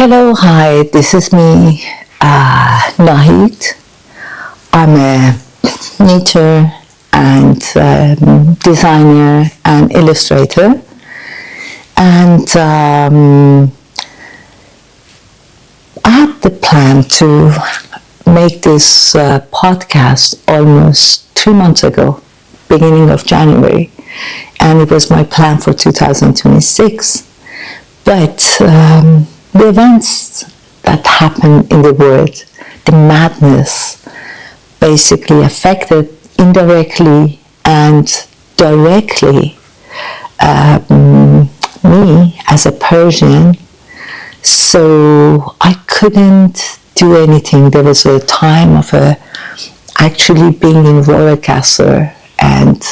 Hello, hi, this is me, Nahid. I'm a knitter and designer and illustrator. And I had the plan to make this podcast almost 3 months ago, beginning of January. And it was my plan for 2026. But the events that happen in the world, the madness, basically affected indirectly and directly me as a Persian. So I couldn't do anything. There was a time of actually being in roller coaster and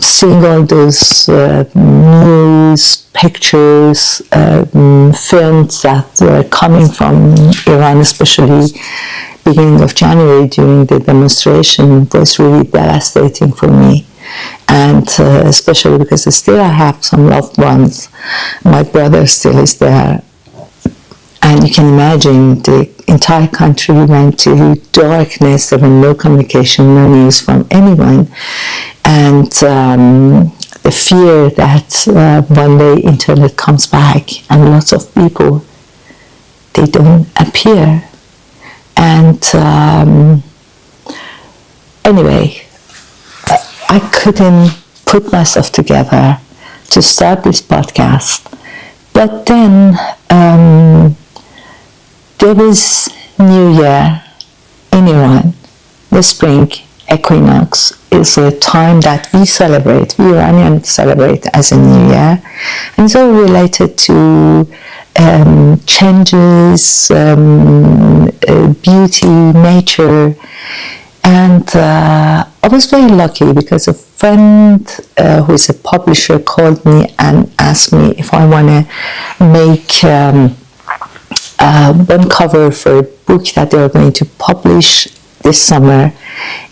seeing all those news, pictures, films that were coming from Iran, especially beginning of January during the demonstration, was really devastating for me. And especially because still I have some loved ones. My brother still is there. And you can imagine the entire country went to darkness. There were no communication, no news from anyone. And the fear that one day internet comes back and lots of people, they don't appear. And anyway, I couldn't put myself together to start this podcast. But then there was New Year in Iran. The spring equinox is a time that we Iranians celebrate as a New Year. And it's all related to changes, beauty, nature. And I was very lucky because a friend who is a publisher called me and asked me if I want to make one cover for a book that they are going to publish this summer.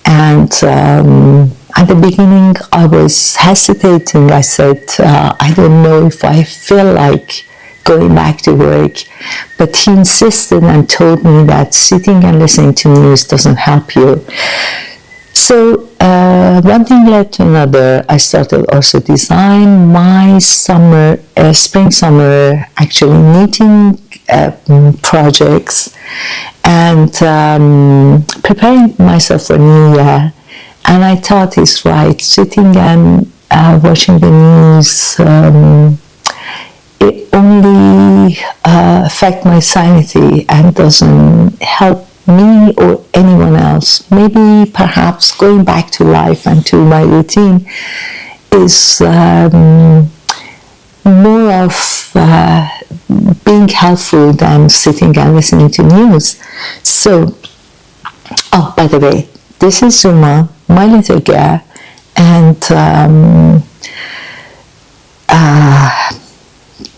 And at the beginning I was hesitating. I said, I don't know if I feel like going back to work. But he insisted and told me that sitting and listening to news doesn't help you. So one thing led to another. I started also design my spring-summer actually knitting projects and preparing myself for New Year. And I thought it's right, sitting and watching the news, it only affects my sanity and doesn't help me or anyone else. Maybe perhaps going back to life and to my routine is more of being helpful than sitting and listening to news. So, oh, by the way, this is Zuma, my little girl, and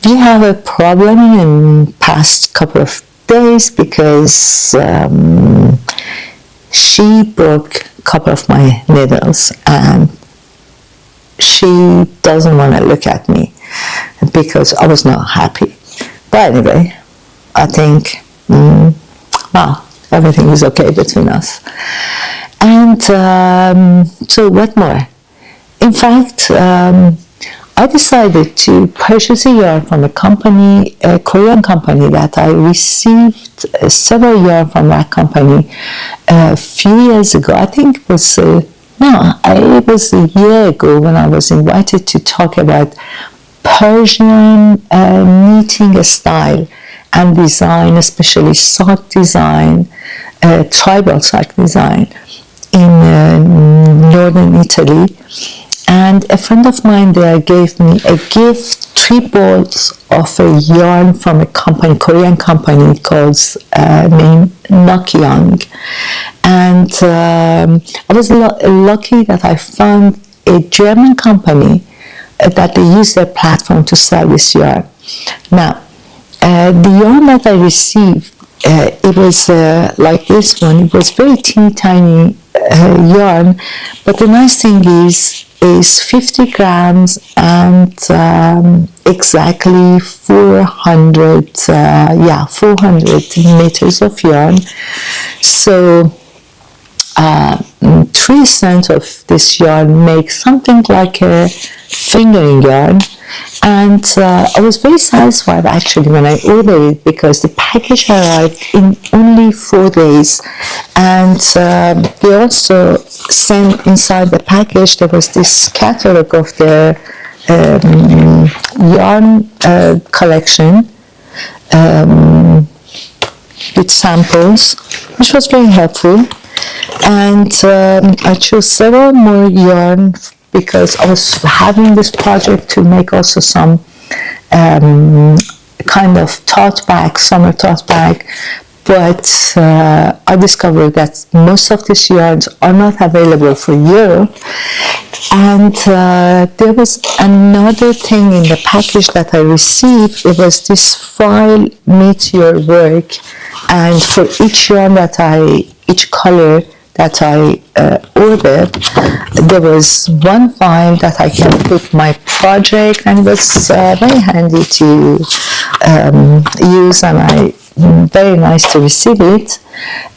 we have a problem in past couple of days because she broke a couple of my needles and she doesn't want to look at me because I was not happy. But anyway, I think, well, everything is okay between us. And so what more? In fact, I decided to purchase a yarn from a company, a Korean company that I received several yarn from that company a few years ago. I think it was, it was a year ago when I was invited to talk about Persian knitting style and design, especially sock design, tribal sock design in northern Italy. And a friend of mine there gave me a gift, 3 balls of a yarn from a company, Korean company called named Nokyang. And I was lucky that I found a German company that they use their platform to sell this yarn. Now, the yarn that I received, it was like this one. It was very teeny tiny yarn, but the nice thing is is 50 grams and exactly 400 meters of yarn. So 3 cents of this yarn makes something like a fingering yarn. And I was very satisfied actually when I ordered it, because the package arrived in only 4 days. And they also sent inside the package, there was this catalog of their yarn collection with samples, which was very helpful. And I chose several more yarn because I was having this project to make also some kind of tote bag, summer tote bag. But I discovered that most of these yarns are not available for Europe. And there was another thing in the package that I received. It was this file, Meet Your Work. And for each yarn each color that I ordered, there was one file that I can put my project, and it was very handy to use, and very nice to receive it.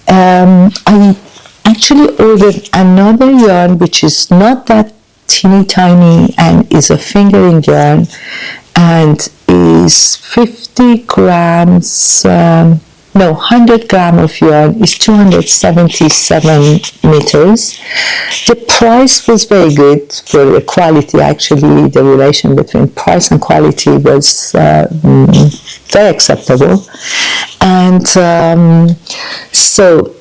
I actually ordered another yarn which is not that teeny tiny and is a fingering yarn, and is 50 grams 100 grams of yarn is 277 meters. The price was very good for the quality. Actually, the relation between price and quality was very acceptable. And so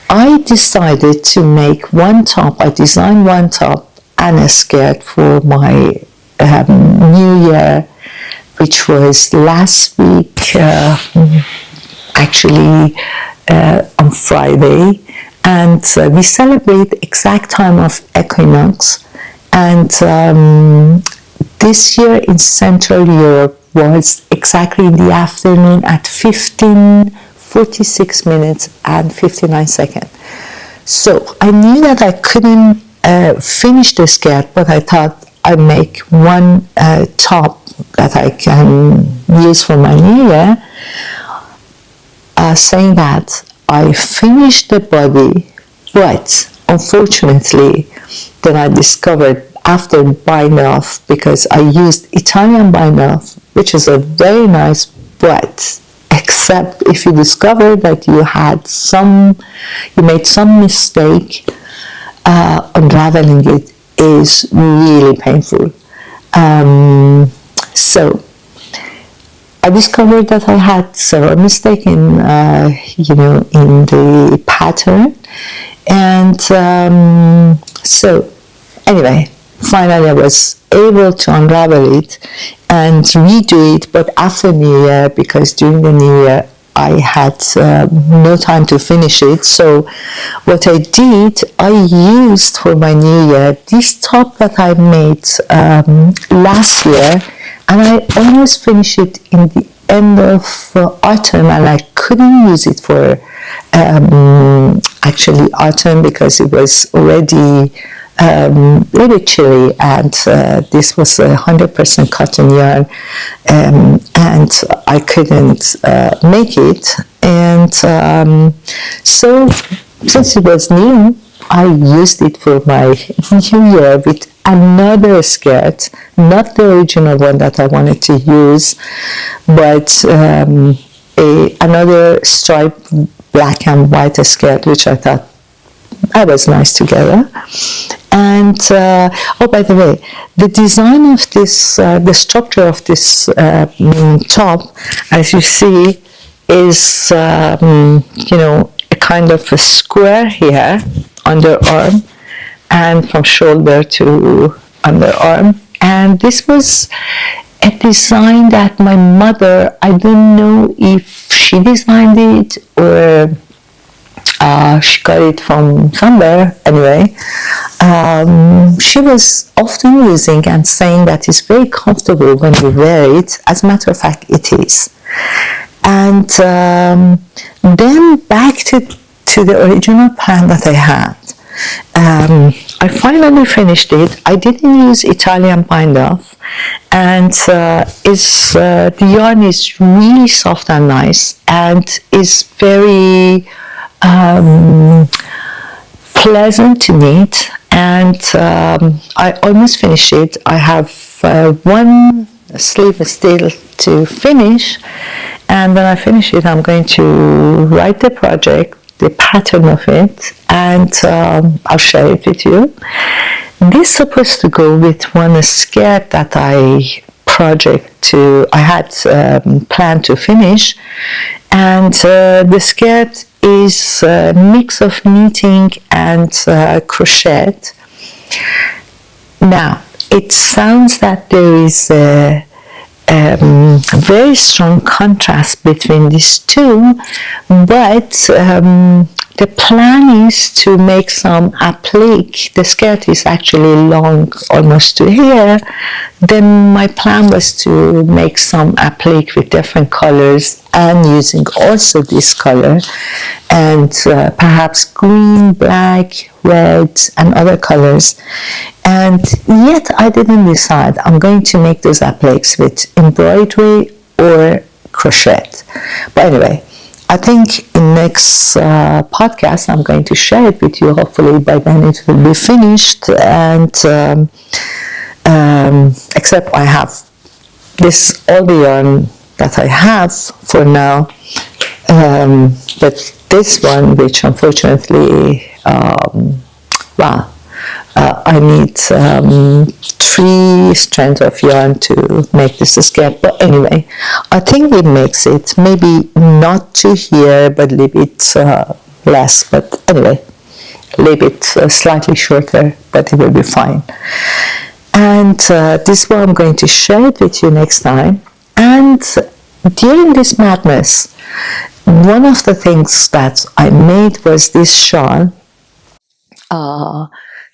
I decided to make one top. I designed one top and a skirt for my New Year, which was last week, actually on Friday, and we celebrate exact time of equinox. And this year in Central Europe was exactly in the afternoon at 15:46 minutes and 59 seconds. So I knew that I couldn't finish the skirt, but I thought I'd make one top that I can use for my New Year. Saying that I finished the body, but unfortunately then I discovered after bind off, because I used Italian bind off, which is a very nice, but except if you discover that you made some mistake, unraveling it is really painful. So I discovered that I had several mistakes in the pattern, and so anyway, finally I was able to unravel it and redo it, but after New Year, because during the New Year I had no time to finish it. So what I did, I used for my New Year this top that I made last year, and I almost finished it in the end of autumn, and I couldn't use it for actually autumn because it was already really chilly, and this was 100% cotton yarn, and I couldn't make it. And so since it was new, I used it for my New Year with another skirt, not the original one that I wanted to use, but another striped black and white skirt, which I thought that was nice together. And by the way, the design of this, the structure of this top, as you see, is a kind of a square here, underarm, and from shoulder to underarm. And this was a design that my mother, I don't know if she designed it or she got it from somewhere. Anyway, she was often using and saying that it's very comfortable when you wear it. As a matter of fact, it is. And then back to the original plan that I had. I finally finished it. I didn't use Italian bind off, and the yarn is really soft and nice, and is very pleasant to knit. And I almost finished it. I have one sleeve still to finish, and when I finish it, I'm going to write the project, the pattern of it, and I'll share it with you. This is supposed to go with one skirt that I had planned to finish, and the skirt is a mix of knitting and crochet. Now, it sounds that there is a very strong contrast between these two, but the plan is to make some applique. The skirt is actually long, almost to here. Then my plan was to make some applique with different colors and using also this color, and perhaps green, black, red, and other colors. And yet I didn't decide. I'm going to make those appliques with embroidery or crochet. But anyway, I think in next podcast I'm going to share it with you. Hopefully by then it will be finished. And except I have all the yarn that I have for now. But this one, which unfortunately, I need 3 strands of yarn to make this skirt. But anyway, I think it makes it, maybe not to here, but a little bit less. But anyway, a little bit slightly shorter, but it will be fine. And this is what I'm going to share it with you next time. And during this madness, one of the things that I made was this shawl.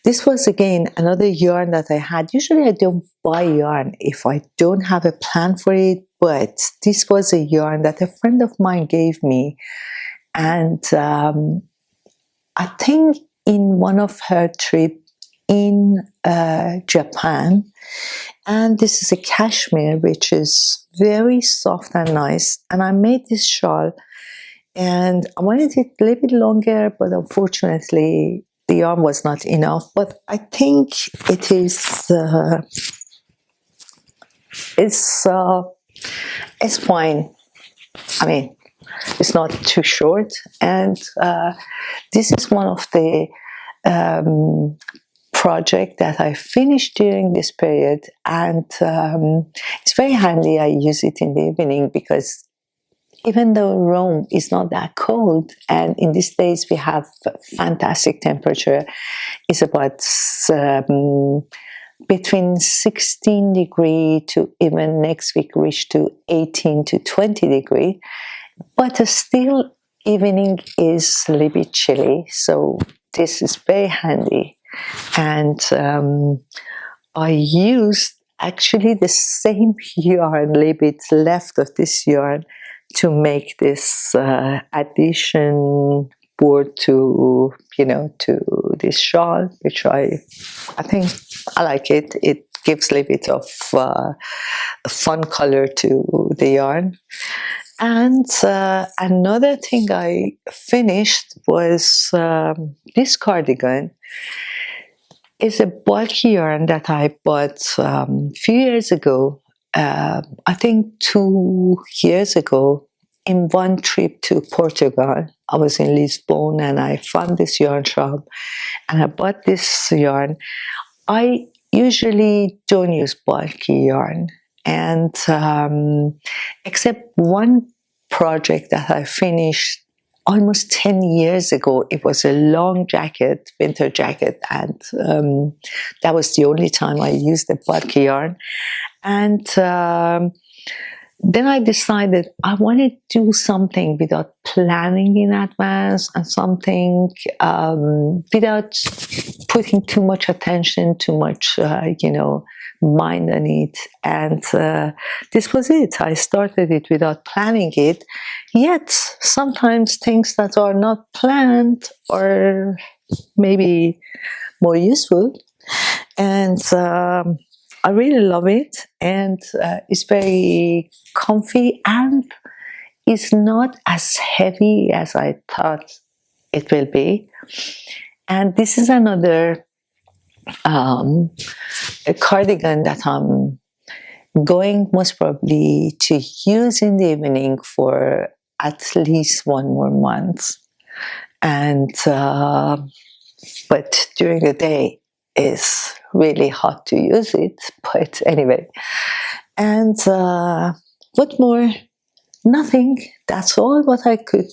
This was again another yarn that I had. Usually I don't buy yarn if I don't have a plan for it, but this was a yarn that a friend of mine gave me. And I think in one of her trips in Japan, and this is a cashmere which is very soft and nice, and I made this shawl, and I wanted it a little bit longer, but unfortunately the yarn was not enough. But I think it is it's fine. I mean, it's not too short, and this is one of the project that I finished during this period, and it's very handy. I use it in the evening because even though Rome is not that cold, and in these days we have fantastic temperature, it's about between 16 degree to even next week reach to 18 to 20 degree, but still evening is a little bit chilly, so this is very handy. And I used actually the same yarn, a little bit left of this yarn, to make this addition board to this shawl, which I think I like it. It gives a little bit of fun color to the yarn. And another thing I finished was this cardigan. It's a bulky yarn that I bought a few years ago. I think 2 years ago, in one trip to Portugal. I was in Lisbon and I found this yarn shop and I bought this yarn. I usually don't use bulky yarn, and except one project that I finished almost 10 years ago. It was a long jacket, winter jacket, and that was the only time I used the bulky yarn. And then I decided I want to do something without planning in advance, and something without putting too much attention, too much, mind on it. And this was it. I started it without planning it. Yet sometimes things that are not planned, or maybe more useful. And I really love it, and it's very comfy, and it's not as heavy as I thought it will be. And this is another a cardigan that I'm going most probably to use in the evening for at least 1 more month. And but during the day is really hot to use it. But anyway, and what more? Nothing. That's all what I could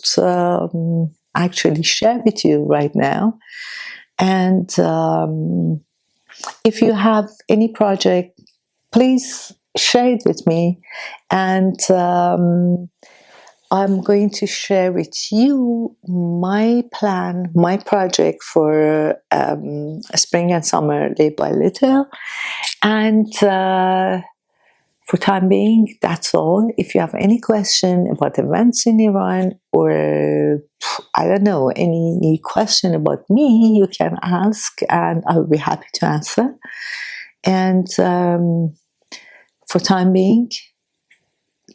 actually share with you right now. And if you have any project, please share it with me. And I'm going to share with you my plan, my project for spring and summer little by little. And for time being, that's all. If you have any question about events in Iran, or I don't know, any question about me, you can ask and I'll be happy to answer. And for time being,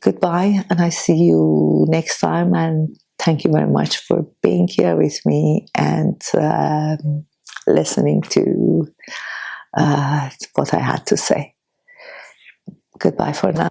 goodbye, and I see you next time. And thank you very much for being here with me and listening to what I had to say. Goodbye for now.